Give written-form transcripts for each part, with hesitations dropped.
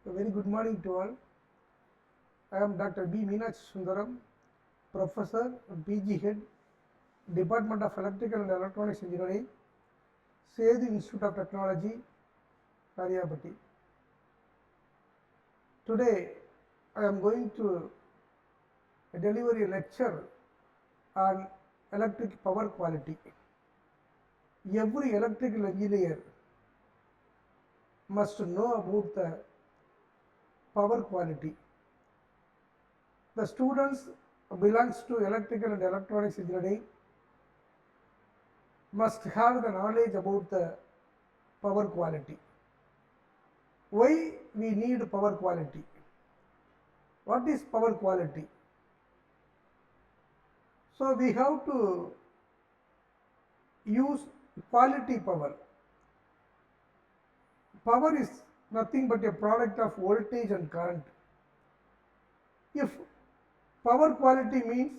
A very good morning to all. I am Dr. B.Meenakshi Sundaram, Professor, PG Head, Department of Electrical and Electronics Engineering, Sethu Institute of Technology, Kariyapati. Today, I am going to deliver a lecture on electric power quality. Every electrical engineer must know about the power quality. The students belongs to electrical and electronics engineering must have the knowledge about the power quality. Why we need power quality? What is power quality? So we have to use quality power. Power is nothing but a product of voltage and current. If power quality means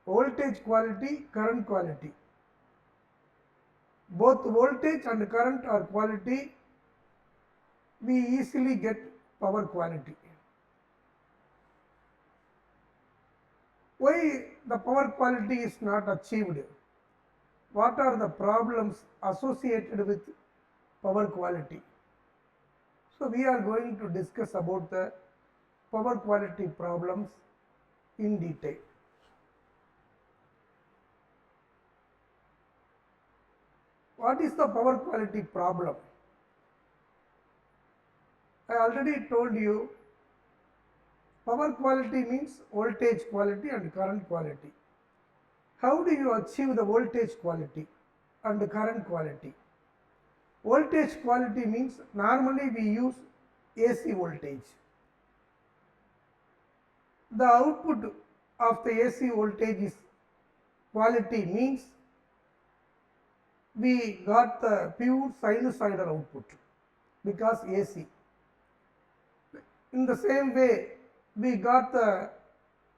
voltage quality, current quality. Both voltage and current are quality, we easily get power quality. Why the power quality is not achieved? What are the problems associated with power quality? So we are going to discuss about the power quality problems in detail. What is the power quality problem? I already told you power quality means voltage quality and current quality. How do you achieve the voltage quality and the current quality? Voltage quality means normally we use AC voltage. The output of the AC voltage is quality means we got the pure sinusoidal output because AC. In the same way, we got the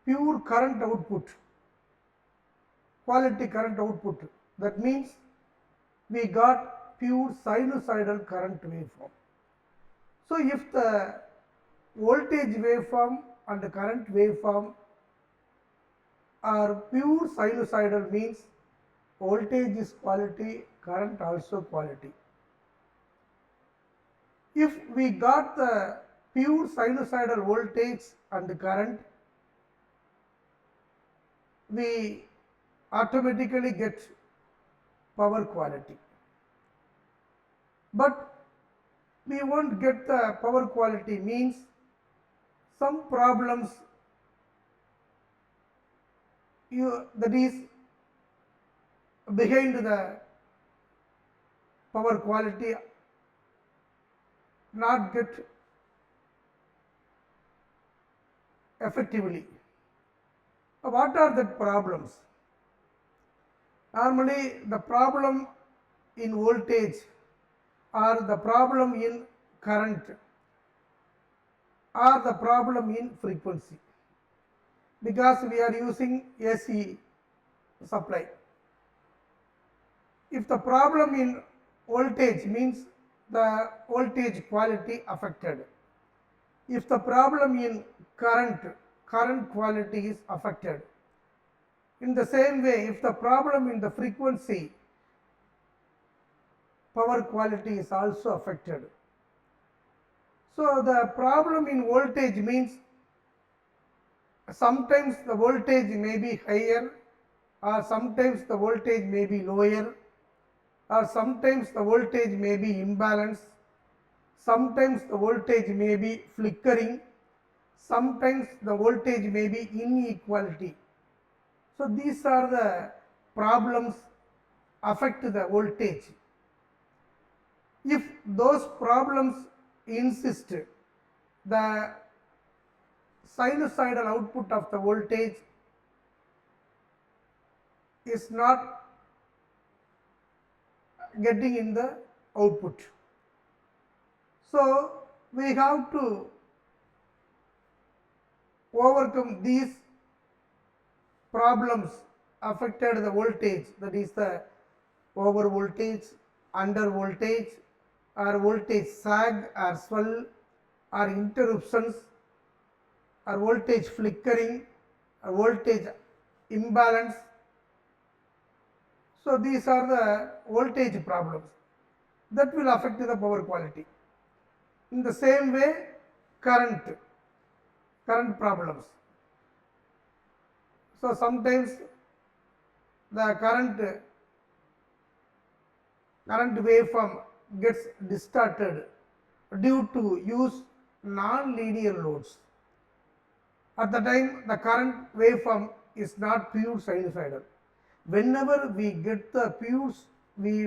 pure current output, quality current output. That means we got pure sinusoidal current waveform. So if the voltage waveform and the current waveform are pure sinusoidal means voltage is quality, current also quality. If we got the pure sinusoidal voltage and the current, we automatically get power quality. But we won't get the power quality means some problems that is behind the power quality not get effectively. What are the problems? Normally the problem in voltage or the problem in current or the problem in frequency, because we are using AC supply. If the problem in voltage means the voltage quality affected. If the problem in current quality is affected. In the same way, if the problem in the frequency, power quality is also affected. So the problem in voltage means sometimes the voltage may be higher or sometimes the voltage may be lower or sometimes the voltage may be imbalanced, sometimes the voltage may be flickering, sometimes the voltage may be inequality. So these are the problems affect the voltage. If those problems insist, the sinusoidal output of the voltage is not getting in the output. So we have to overcome these problems affected the voltage, that is the over voltage, under voltage or voltage sag or swell or interruptions or voltage flickering or voltage imbalance. So these are the voltage problems that will affect the power quality. In the same way, current problems. So sometimes the current waveform gets distorted due to use non-linear loads. At the time, the current waveform is not pure sinusoidal. Whenever we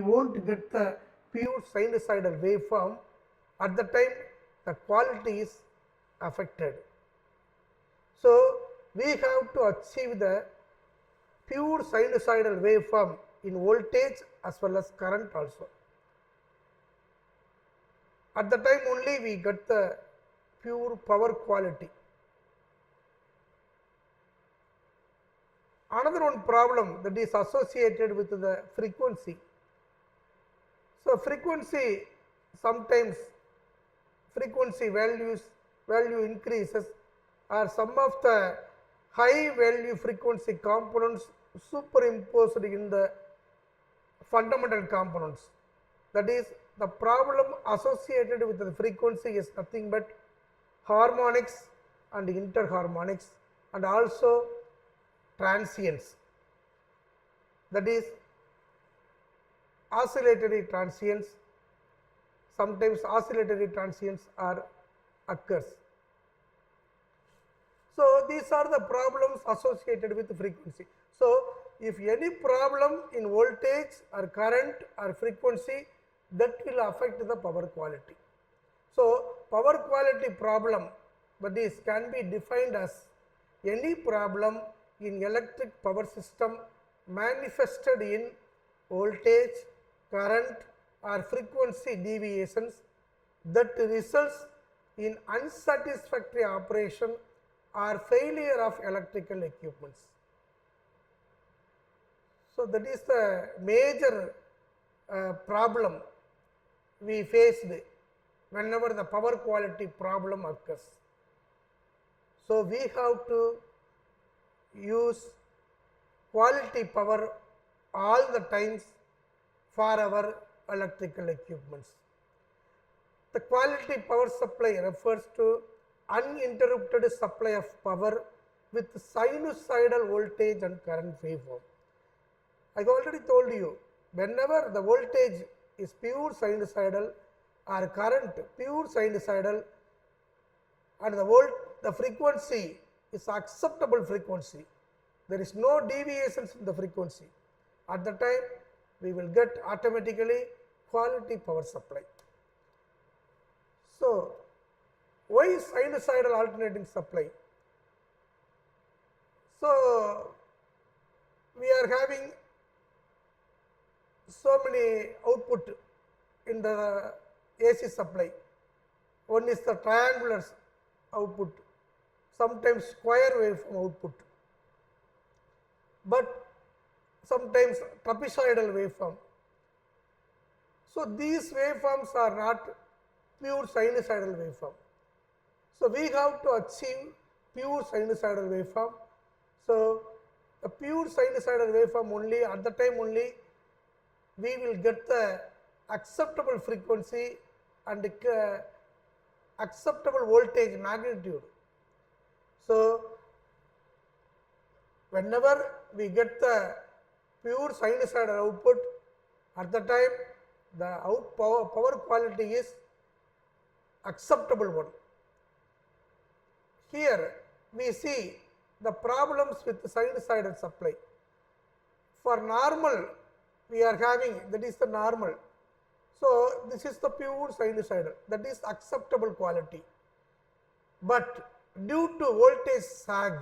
won't get the pure sinusoidal waveform, at the time the quality is affected. So we have to achieve the pure sinusoidal waveform in voltage as well as current also. At the time only we get the pure power quality. Another one problem that is associated with the frequency. So frequency, sometimes frequency value increases, or some of the high value frequency components superimposed in the fundamental components. That is, the problem associated with the frequency is nothing but harmonics and interharmonics, and also transients, that is oscillatory transients. Sometimes oscillatory transients occurs. So these are the problems associated with frequency. So if any problem in voltage or current or frequency, that will affect the power quality. So power quality problem, that is, can be defined as any problem in electric power system manifested in voltage, current or frequency deviations that results in unsatisfactory operation or failure of electrical equipments. So that is the major problem we faced whenever the power quality problem occurs. So we have to use quality power all the times for our electrical equipments. The quality power supply refers to uninterrupted supply of power with sinusoidal voltage and current waveform. I already told you, whenever the voltage is pure sinusoidal or current pure sinusoidal and the frequency is acceptable frequency, there is no deviations in the frequency, at the time we will get automatically quality power supply. So why sinusoidal alternating supply? So we are having so many output in the AC supply. One is the triangular output, sometimes square waveform output, but sometimes trapezoidal waveform. So these waveforms are not pure sinusoidal waveform. So we have to achieve pure sinusoidal waveform. So the pure sinusoidal waveform only, at the time only we will get the acceptable frequency and acceptable voltage magnitude. So whenever we get the pure sinusoidal output, at the time the power quality is acceptable one. Here we see the problems with the sinusoidal supply. For normal we are having, that is the normal. So this is the pure sinusoidal, that is acceptable quality. But due to voltage sag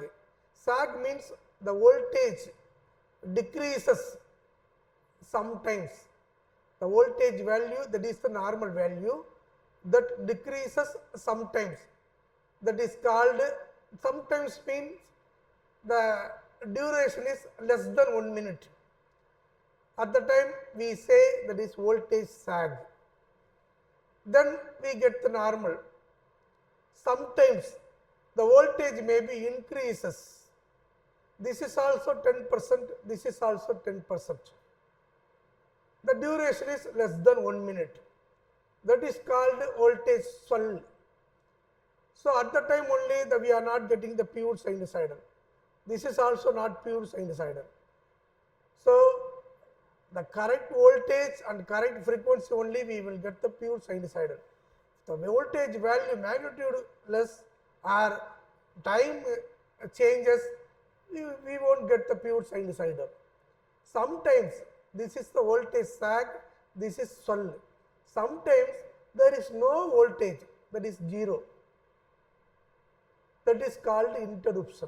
means the voltage decreases sometimes. The voltage value, that is the normal value, that decreases sometimes. That is called, sometimes means the duration is less than 1 minute. At the time we say that is voltage sag. Then we get the normal. sometimes the voltage may be increases. This is also 10%, this is also 10%. The duration is less than 1 minute. That is called voltage swell. So at the time only we are not getting the pure sinusoidal. This is also not pure sinusoidal. So the correct voltage and correct frequency only we will get the pure sinusoidal. The voltage value magnitude less or time changes, we won't get the pure sinusoidal. Sometimes this is the voltage sag, this is swell. Sometimes there is no voltage, that is 0. That is called interruption.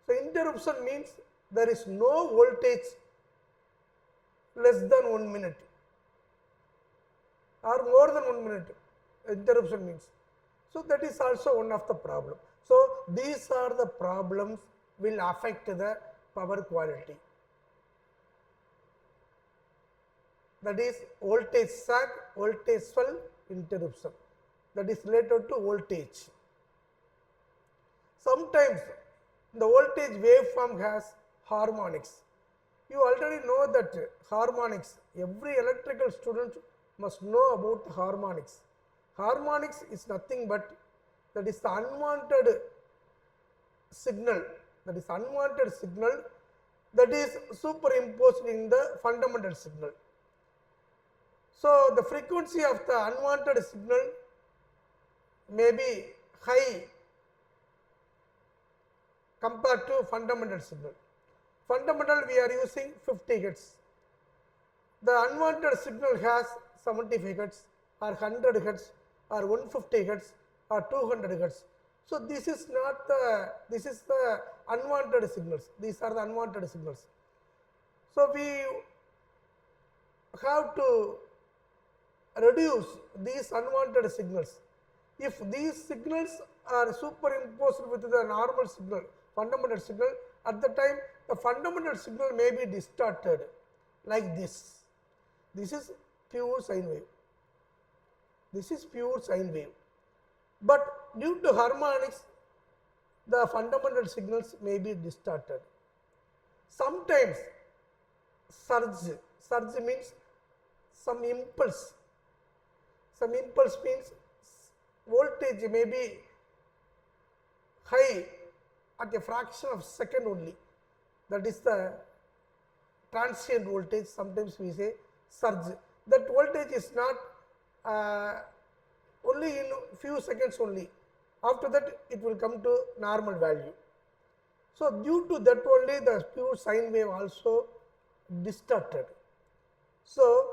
So interruption means there is no voltage less than 1 minute or more than 1 minute. Interruption means. So that is also one of the problem. So these are the problems will affect the power quality. That is voltage sag, voltage swell, interruption. That is related to voltage. Sometimes the voltage waveform has harmonics. You already know that harmonics, every electrical student must know about the harmonics. Harmonics is nothing but that is the unwanted signal, that is unwanted signal that is superimposed in the fundamental signal. So the frequency of the unwanted signal may be high compared to fundamental signal. Fundamental we are using 50 Hz. The unwanted signal has 75 Hz or 100 Hz or 150 Hz or 200 Hz. So this is not the, this is the unwanted signals. These are the unwanted signals. So we have to reduce these unwanted signals. If these signals are superimposed with the normal signal, fundamental signal, at the time the fundamental signal may be distorted like this. This is pure sine wave. This is pure sine wave. But due to harmonics, the fundamental signals may be distorted. Sometimes surge, surge means some impulse. Some impulse means voltage may be high at a fraction of second only. That is the transient voltage, sometimes we say surge. That voltage is not only in few seconds only. After that it will come to normal value. So due to that only the pure sine wave also distorted. So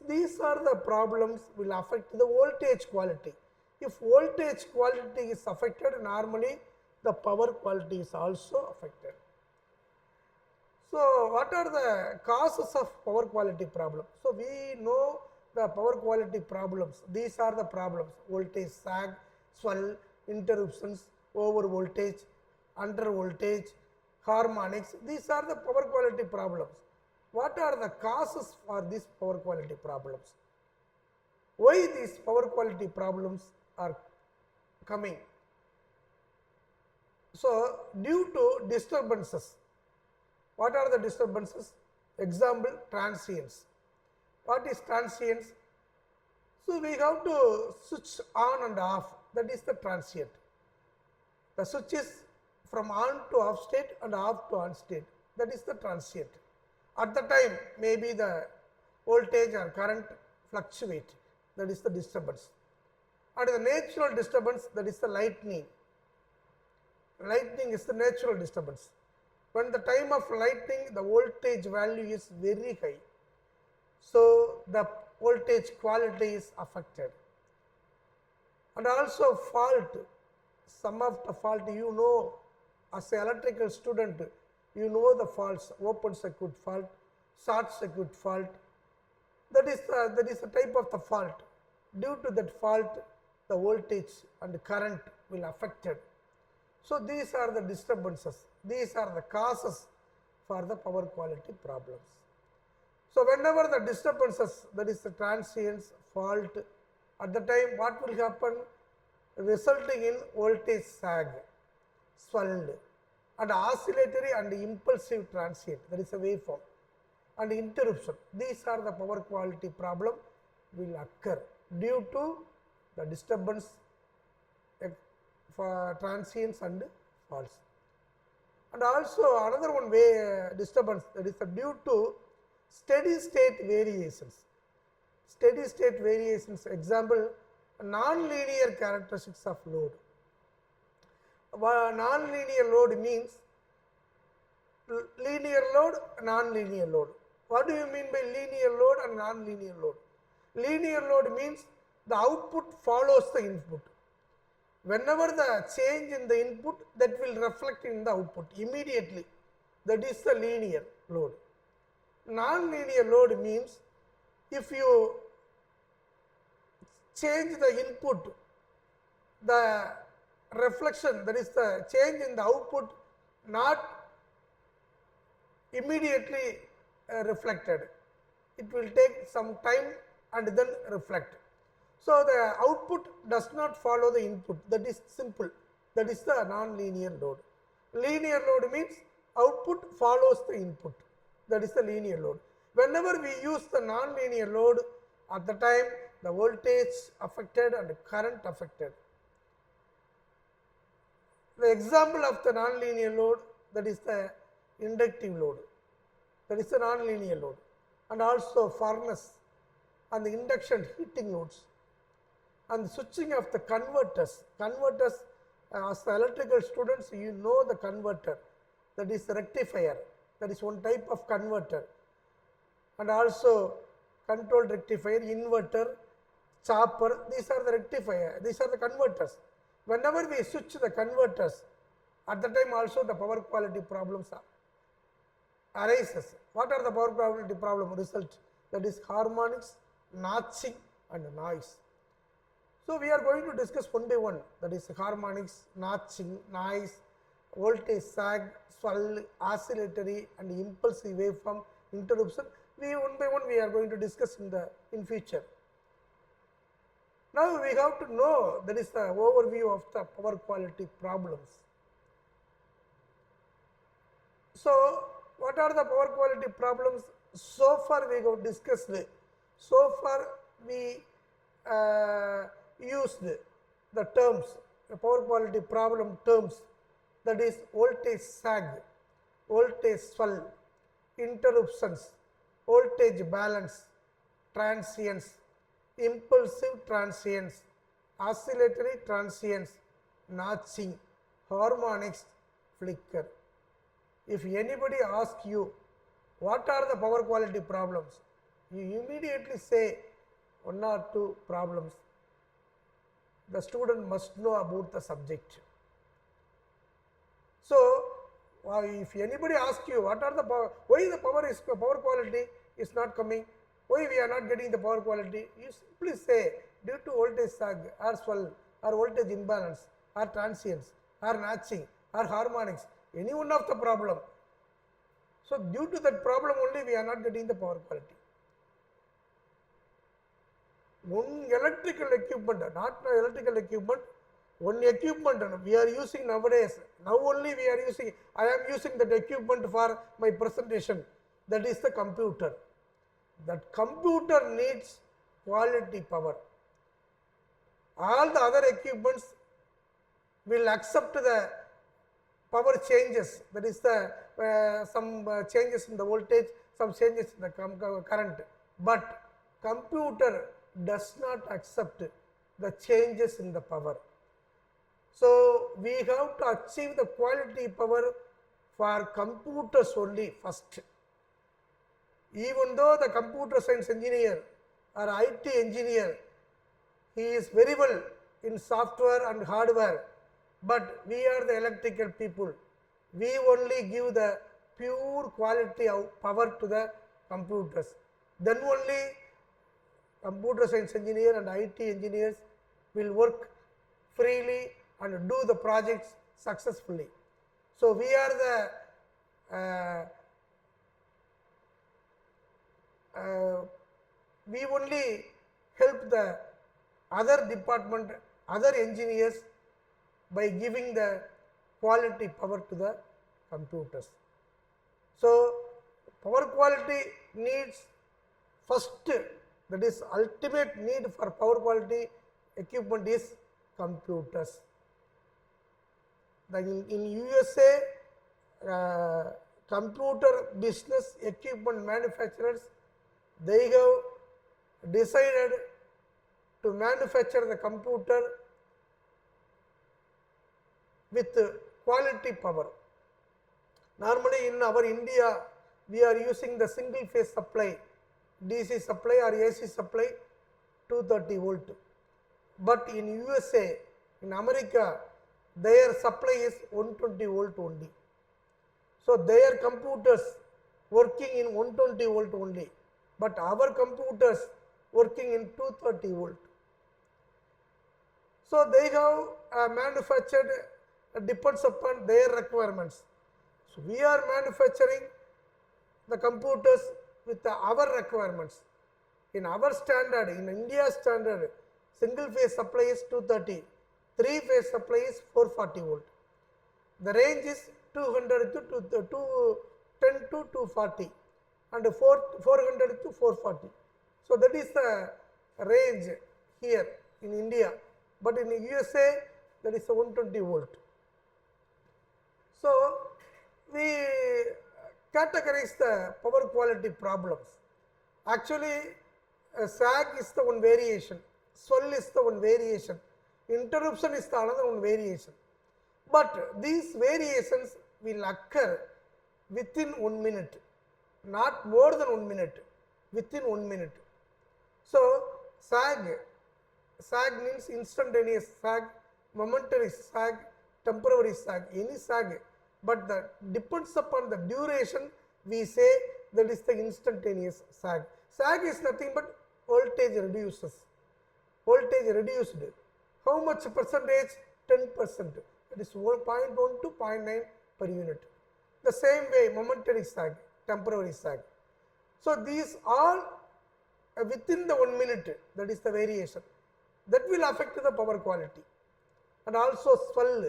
these are the problems will affect the voltage quality. If voltage quality is affected, normally the power quality is also affected. So what are the causes of power quality problem? So we know the power quality problems. These are the problems: voltage sag, swell, interruptions, over voltage, under voltage, harmonics. These are the power quality problems. What are the causes for these power quality problems? Why these power quality problems are coming? So due to disturbances. What are the disturbances? Example, transients. What is transients? So we have to switch on and off. That is the transient. The switch is from on to off state and off to on state. That is the transient. At the time, maybe the voltage or current fluctuate. That is the disturbance. And the natural disturbance, that is the lightning. Lightning is the natural disturbance. When the time of lightning, the voltage value is very high. So the voltage quality is affected. And also fault. Some of the fault, you know, as an electrical student, you know the faults: open circuit fault, short circuit fault. That is the type of the fault. Due to that fault, the voltage and current will affected. So these are the disturbances. These are the causes for the power quality problems. So whenever the disturbances, that is the transients, fault, at the time what will happen? resulting in voltage sag, swelled, and oscillatory and impulsive transient, that is a waveform, and interruption. These are the power quality problem will occur due to the disturbance for transients and faults. And also another one way disturbance, that is due to steady state variations. Steady state variations, example, non-linear characteristics of load. Non-linear load means linear load, non-linear load. What do you mean by linear load and non-linear load? Linear load means the output follows the input. Whenever the change in the input, that will reflect in the output immediately. That is the linear load. Non-linear load means if you change the input, the reflection, that is the change in the output, not immediately reflected. It will take some time and then reflect. So the output does not follow the input. That is simple. That is the non-linear load. Linear load means output follows the input. That is the linear load. Whenever we use the non-linear load, at the time the voltage affected and current affected. The example of the non-linear load, that is the inductive load. That is the non-linear load. And also furnace and the induction heating loads. And the switching of the converters. Converters, as the electrical students, you know the converter. That is the rectifier. That is one type of converter. And also controlled rectifier, inverter, chopper. These are the rectifier. These are the converters. Whenever we switch the converters, at the time also the power quality problems arises. What are the power quality problem result? That is harmonics, notching and noise. So we are going to discuss one by one, that is harmonics, notching, noise, voltage sag, swell, oscillatory and impulsive waveform, interruption. One by one we are going to discuss in future. Now we have to know, that is the overview of the power quality problems. So what are the power quality problems? So far we have discussed. So far we used the terms, the power quality problem terms, that is voltage sag, voltage swell, interruptions, voltage balance, transients, impulsive transients, oscillatory transients, notching, harmonics, flicker. If anybody asks you, what are the power quality problems? You immediately say one or two problems. The student must know about the subject. So, if anybody asks you, what are the power, why the power quality is not coming, why we are not getting the power quality, you simply say due to voltage sag or swell or voltage imbalance or transients or notching or harmonics, any one of the problem. So due to that problem only we are not getting the power quality. One electrical equipment, not electrical equipment, one equipment we are using nowadays. Now only we are using, I am using that equipment for my presentation, that is the computer. That computer needs quality power. All the other equipments will accept the power changes, that is the some changes in the voltage, some changes in the current, but computer does not accept the changes in the power. So we have to achieve the quality power for computers only first. Even though the computer science engineer or IT engineer, he is very well in software and hardware, but we are the electrical people. We only give the pure quality of power to the computers. Then only computer science engineer and IT engineers will work freely and do the projects successfully. So we are the we only help the other department other engineers by giving the quality power to the computers. So, power quality needs first, that is ultimate need for power quality equipment is computers. Like in USA, computer business equipment manufacturers, they have decided to manufacture the computer with quality power. Normally in our India, we are using the single phase supply, DC supply or AC supply 230 volt. But in USA, in America, their supply is 120 volt only. So their computers working in 120 volt only, but our computers working in 230 volt. So they have manufactured, depends upon their requirements. So we are manufacturing the computers with our requirements. In our standard, in India standard, single phase supply is 230, 3 phase supply is 440 volt. The range is 200 to 210 to 240 and 400 to 440. So that is the range here in India, but in USA that is 120 volt. So we categorize the power quality problems. Actually, sag is the one variation, swell is the one variation, interruption is the another one variation. But these variations will occur within 1 minute, not more than 1 minute, within 1 minute. So sag means instantaneous sag, momentary sag, temporary sag, any sag, but that depends upon the duration. We say that is the instantaneous sag. Sag is nothing but voltage reduces. Voltage reduced. How much percentage? 10%. That is 0.1 to 0.9 per unit. The same way momentary sag, temporary sag. So these all within the 1 minute, that is the variation. That will affect the power quality. And also swell.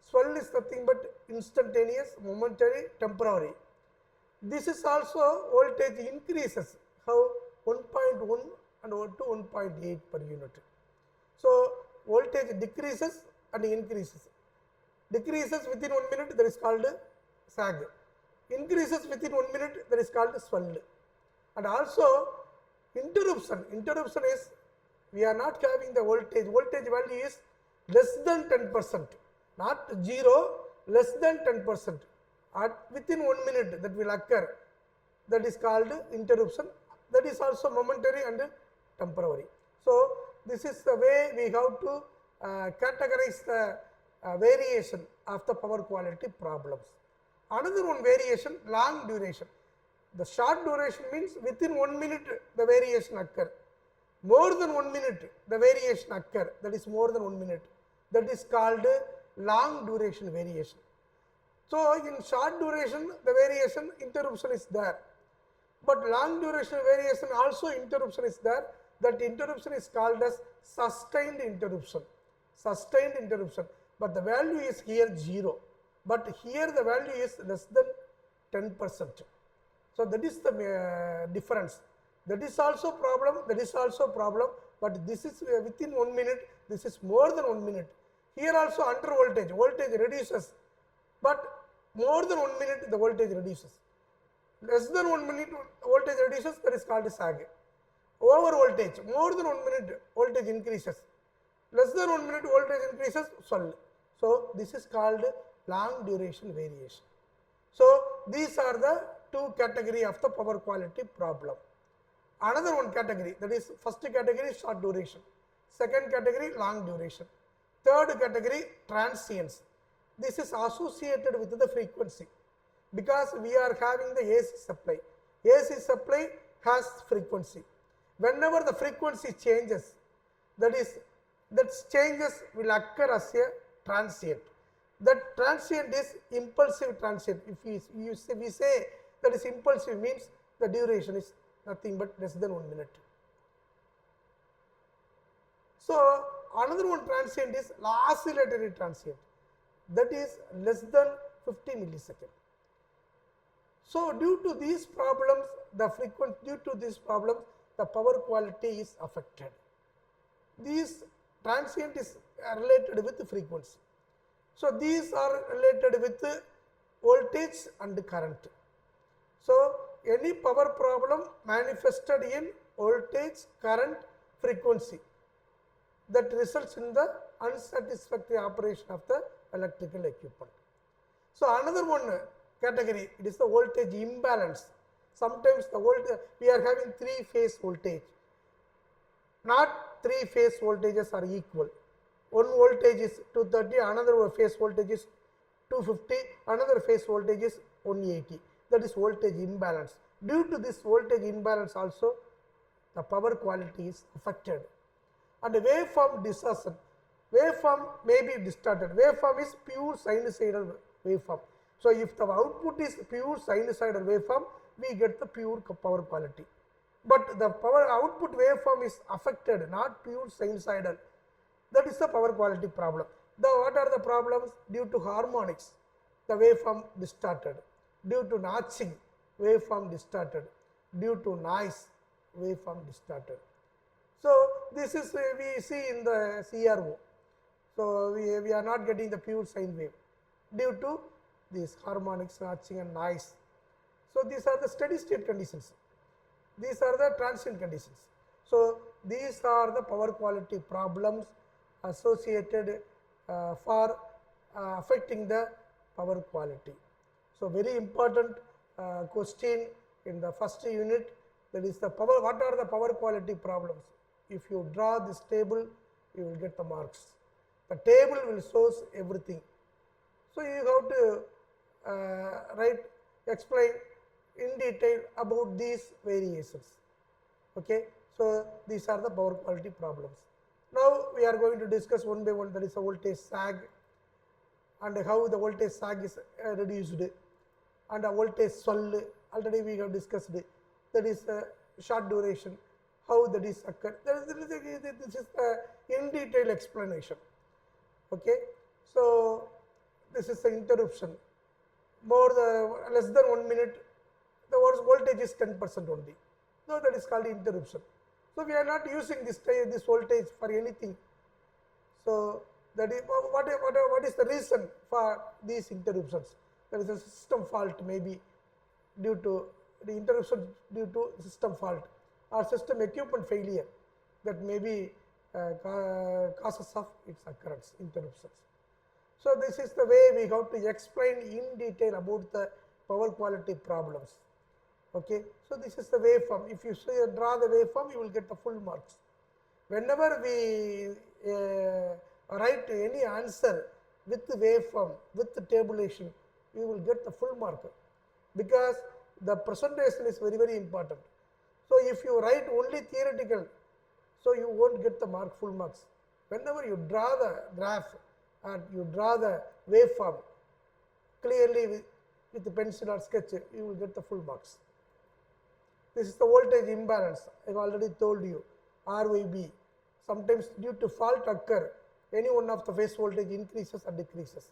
Swell is nothing but instantaneous, momentary, temporary. This is also voltage increases. How? 1.1 and to 1.8 per unit. So voltage decreases and increases. Decreases within 1 minute, that is called sag. Increases within 1 minute, that is called swell. And also interruption. Interruption is, we are not having the voltage. Voltage value is less than 10%. Not 0, less than 10%. Within 1 minute that will occur. That is called interruption. That is also momentary and temporary. So this is the way we have to categorize the variation of the power quality problems. Another one variation, long duration. The short duration means within 1 minute the variation occur. More than 1 minute the variation occur. That is more than 1 minute. That is called long duration variation. So in short duration the variation, interruption is there, but long duration variation also interruption is there. That interruption is called as sustained interruption. Sustained interruption, but the value is here 0, but here the value is less than 10%. So that is the difference. That is also problem, that is also problem, but this is within 1 minute, this is more than 1 minute. Here also under voltage, voltage reduces, but more than 1 minute the voltage reduces. Less than 1 minute voltage reduces, that is called sag. Over voltage, more than 1 minute voltage increases. Less than 1 minute voltage increases, swell. So this is called long duration variation. So these are the two category of the power quality problem. Another one category, that is first category short duration, second category long duration, third category transients. This is associated with the frequency because we are having the AC supply. AC supply has frequency. Whenever the frequency changes, that changes will occur as a transient. That transient is impulsive transient. If we say that is impulsive, means the duration is nothing but less than 1 minute. So another one transient is oscillatory transient, that is less than 50 millisecond. So due to these problems, the power quality is affected. These transient is related with the frequency. So these are related with the voltage and current. So any power problem manifested in voltage, current, frequency, that results in the unsatisfactory operation of the electrical equipment. So another one category, it is the voltage imbalance. Sometimes the voltage, we are having 3-phase voltage. Not 3 phase voltages are equal. One voltage is 230, another phase voltage is 250, another phase voltage is 180. That is voltage imbalance. Due to this voltage imbalance also, the power quality is affected. And waveform distortion. Waveform may be distorted. Waveform is pure sinusoidal waveform. So if the output is pure sinusoidal waveform, we get the pure power quality. But the power output waveform is affected, not pure sinusoidal. That is the power quality problem. What are the problems? Due to harmonics, the waveform distorted. Due to notching, waveform distorted. Due to noise, waveform distorted. So this is we see in the CRO. So we are not getting the pure sine wave due to these harmonics, notching and noise. So these are the steady state conditions. These are the transient conditions. So these are the power quality problems associated for affecting the power quality. So very important question in the first unit, that is the power. What are the power quality problems? If you draw this table, you will get the marks. The table will shows everything. So you have to explain in detail about these variations. Okay, so these are the power quality problems. Now we are going to discuss one by one, that is a voltage sag and how the voltage sag is reduced, and a voltage swell, already we have discussed, that is short duration, how that is occurred. This is in detail explanation. Okay, so this is the interruption. Less than 1 minute, the voltage is 10% only. So that is called interruption. So we are not using this voltage for anything. So that is what is the reason for these interruptions? There is a system fault, maybe due to the interruption due to system fault or system equipment failure, that may be causes of its occurrence, interruptions. So this is the way we have to explain in detail about the power quality problems. Okay, so this is the waveform. If you draw the waveform, you will get the full marks. Whenever we write any answer with the waveform, with the tabulation, you will get the full mark, because the presentation is very, very important. So if you write only theoretical, so you won't get the full marks. Whenever you draw the graph and you draw the waveform clearly with the pencil or sketch, you will get the full marks. This is the voltage imbalance. I have already told you, RYB. Sometimes due to fault occur, any one of the phase voltage increases or decreases.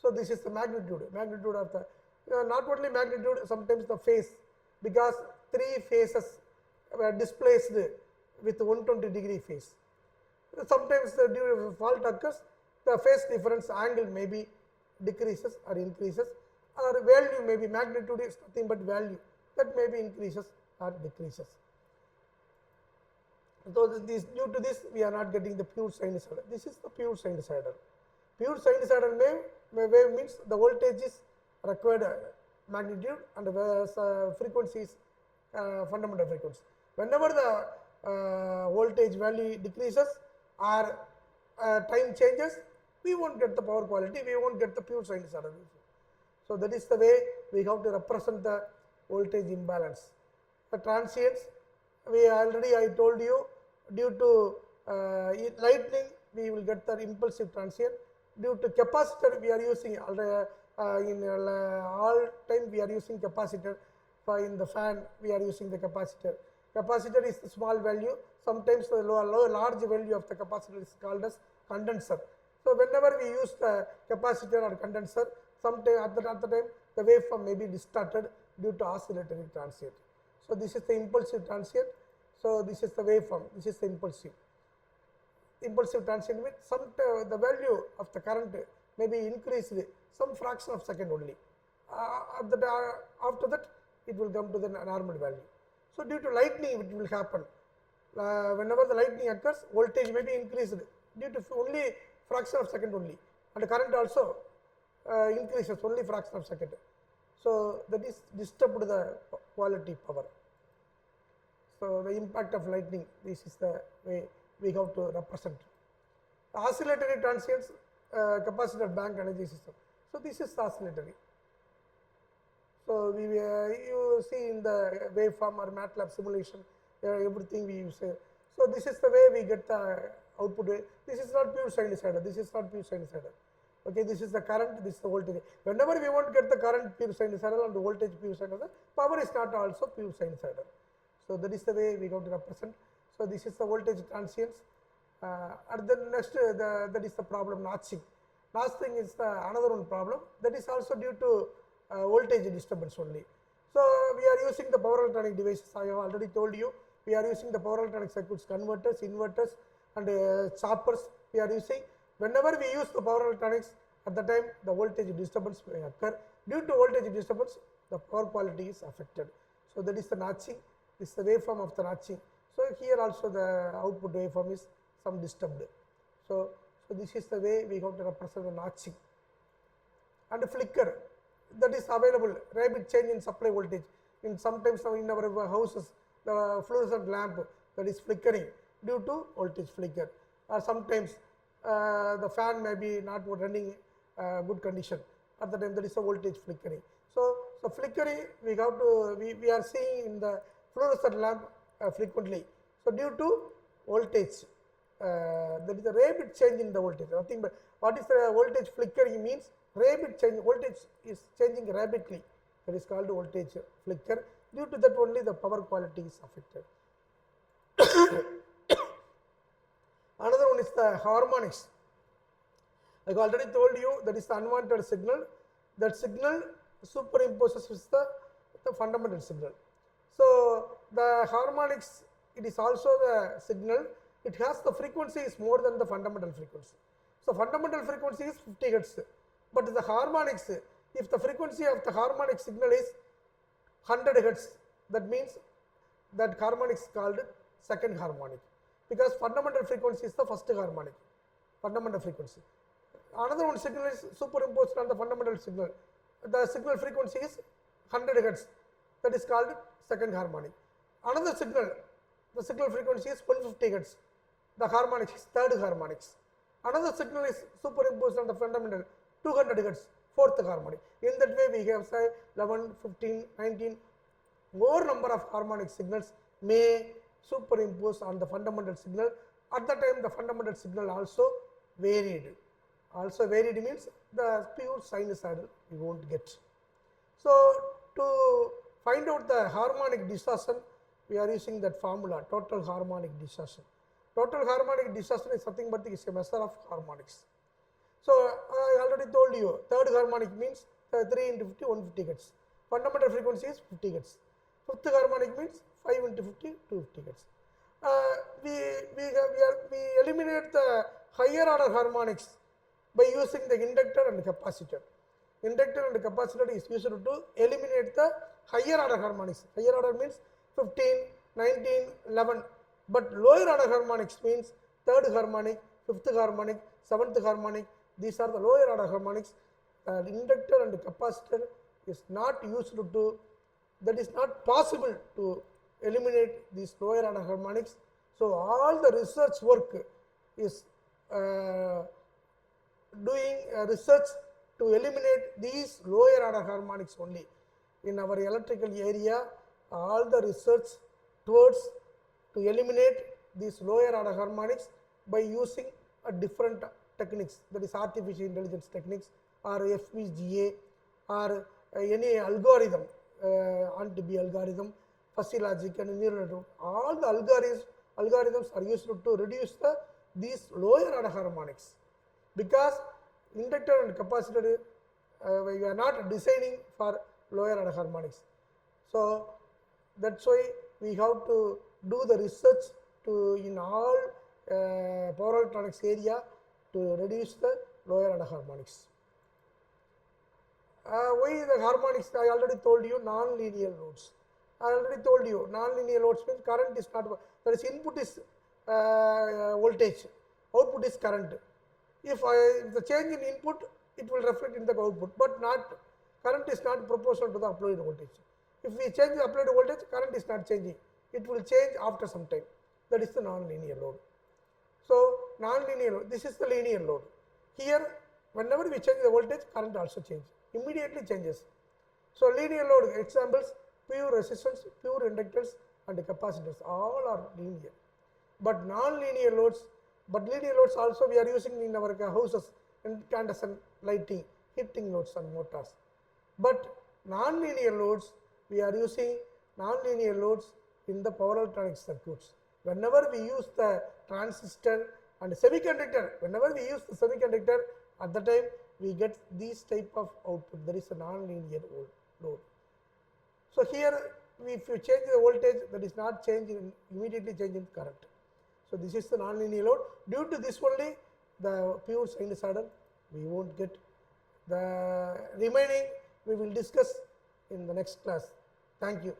So this is the magnitude of the, not only magnitude, sometimes the phase, because 3 phases were displaced with 120-degree phase. Sometimes due to fault occurs, the phase difference angle may be decreases or increases, or value may be, magnitude is nothing but value, that may be increases or decreases. So due to this, we are not getting the pure sinusoidal. This is the pure sinusoidal. Pure sinusoidal wave means the voltage is required magnitude and frequency is fundamental frequency. Whenever the voltage value decreases or time changes, we won't get the power quality, we won't get the pure sinusoidal. So that is the way we have to represent the voltage imbalance. The transients, I told you, due to lightning, we will get the impulsive transient. Due to capacitor, we are using in all time we are using capacitor. In the fan, we are using the capacitor. Capacitor is the small value, sometimes the large value of the capacitor is called as condenser. So whenever we use the capacitor or condenser, sometime at the time the waveform may be distorted due to oscillatory transient. So this is the impulsive transient. So this is the waveform. This is the impulsive. Impulsive transient means the value of the current may be increased some fraction of second only. After that, it will come to the normal value. So due to lightning, it will happen. Whenever the lightning occurs, voltage may be increased due to only fraction of second only, and current also increases only fraction of second. So that is disturbed the quality power. So the impact of lightning, this is the way we have to represent. Oscillatory transients, capacitor bank energy system. So this is oscillatory. So you see in the waveform or MATLAB simulation, everything we use. So this is the way we get the output wave. This is not pure sinusoidal. This is not pure sinusoidal. Okay, this is the current. This is the voltage. Whenever we want to get the current pure sinusoidal and the voltage pure sinusoidal, power is not also pure sinusoidal. So that is the way we have to represent. So this is the voltage transients. And then next, that is the problem notching. Notching is another one problem. That is also due to voltage disturbance only. So we are using the power electronic devices. I have already told you. We are using the power electronic circuits, converters, inverters, and choppers. We are using. Whenever we use the power electronics, at the time the voltage disturbance may occur. Due to voltage disturbance, the power quality is affected. So that is the notching. This is the waveform of the notching. So here also the output waveform is some disturbed. So this is the way we have to represent the notching. And flicker, that is available, rapid change in supply voltage. Sometimes in our houses, the fluorescent lamp that is flickering due to voltage flicker. Or sometimes the fan may be not running good condition. At the time, there is a voltage flickering. So flickering we are seeing in the fluorescent lamp frequently. So due to voltage, there is a rapid change in the voltage. Nothing but what is the voltage flickering means? Rapid change. Voltage is changing rapidly. That is called voltage flicker. Due to that only the power quality is affected. Another one is the harmonics. I have already told you that is the unwanted signal. That signal superimposes with the fundamental signal. So the harmonics, it is also the signal. It has the frequency is more than the fundamental frequency. So fundamental frequency is 50 Hz. But the harmonics, if the frequency of the harmonic signal is 100 Hz, that means that harmonic is called second harmonic. Because fundamental frequency is the first harmonic, fundamental frequency. Another one signal is superimposed on the fundamental signal. The signal frequency is 100 Hz. That is called second harmonic. Another signal, the signal frequency is 150 Hz. The harmonic is third harmonics. Another signal is superimposed on the fundamental 200 Hz, fourth harmonic. In that way, we have say 11, 15, 19, more number of harmonic signals may superimpose on the fundamental signal. At the time, the fundamental signal also varied. Also varied means the pure sinusoidal we won't get. So to find out the harmonic distortion, we are using that formula, total harmonic distortion. Total harmonic distortion is nothing but is a measure of harmonics. So I already told you, third harmonic means 3 into 50, 150 Hz. Fundamental frequency is 50 Hz. Fifth harmonic means 5 into 50, 250 Hz. We eliminate the higher order harmonics by using the inductor and capacitor. Inductor and capacitor is used to eliminate the higher order harmonics. Higher order means 15, 19, 11. But lower order harmonics means third harmonic, fifth harmonic, seventh harmonic. These are the lower order harmonics. Inductor and capacitor is not used to, that is not possible to eliminate these lower order harmonics. So all the research work is doing research to eliminate these lower order harmonics only. In our electrical area, all the research towards to eliminate these lower order harmonics by using a different techniques, that is artificial intelligence techniques or FPGA or any algorithm, ANT-B algorithm, fuzzy logic and neural network. All the algorithms algorithms are used to reduce these lower order harmonics, because inductor and capacitor we are not designing for lower order harmonics. So that's why we have to do the research to in all power electronics area to reduce the lower order harmonics. Why the harmonics? I already told you non-linear loads. I already told you non-linear loads means current is not, that is input is voltage, output is current. If the change in input, it will reflect in the output, but not, current is not proportional to the applied voltage. If we change the applied voltage, current is not changing. It will change after some time. That is the non-linear load. So non-linear load, this is the linear load. Here, whenever we change the voltage, current also changes, immediately changes. So linear load examples, pure resistance, pure inductors and capacitors, all are linear. But non-linear loads, but linear loads also we are using in our houses, incandescent lighting, heating loads and motors. But non-linear loads, we are using non-linear loads in the power electronic circuits. Whenever we use the transistor and semiconductor, whenever we use the semiconductor, at the time we get these type of output. There is a non-linear load. So here, if you change the voltage, that is not changing, immediately changing current. So this is the non-linear load. Due to this only, the pure sinusoidal we won't get. The remaining we will discuss in the next class. Thank you.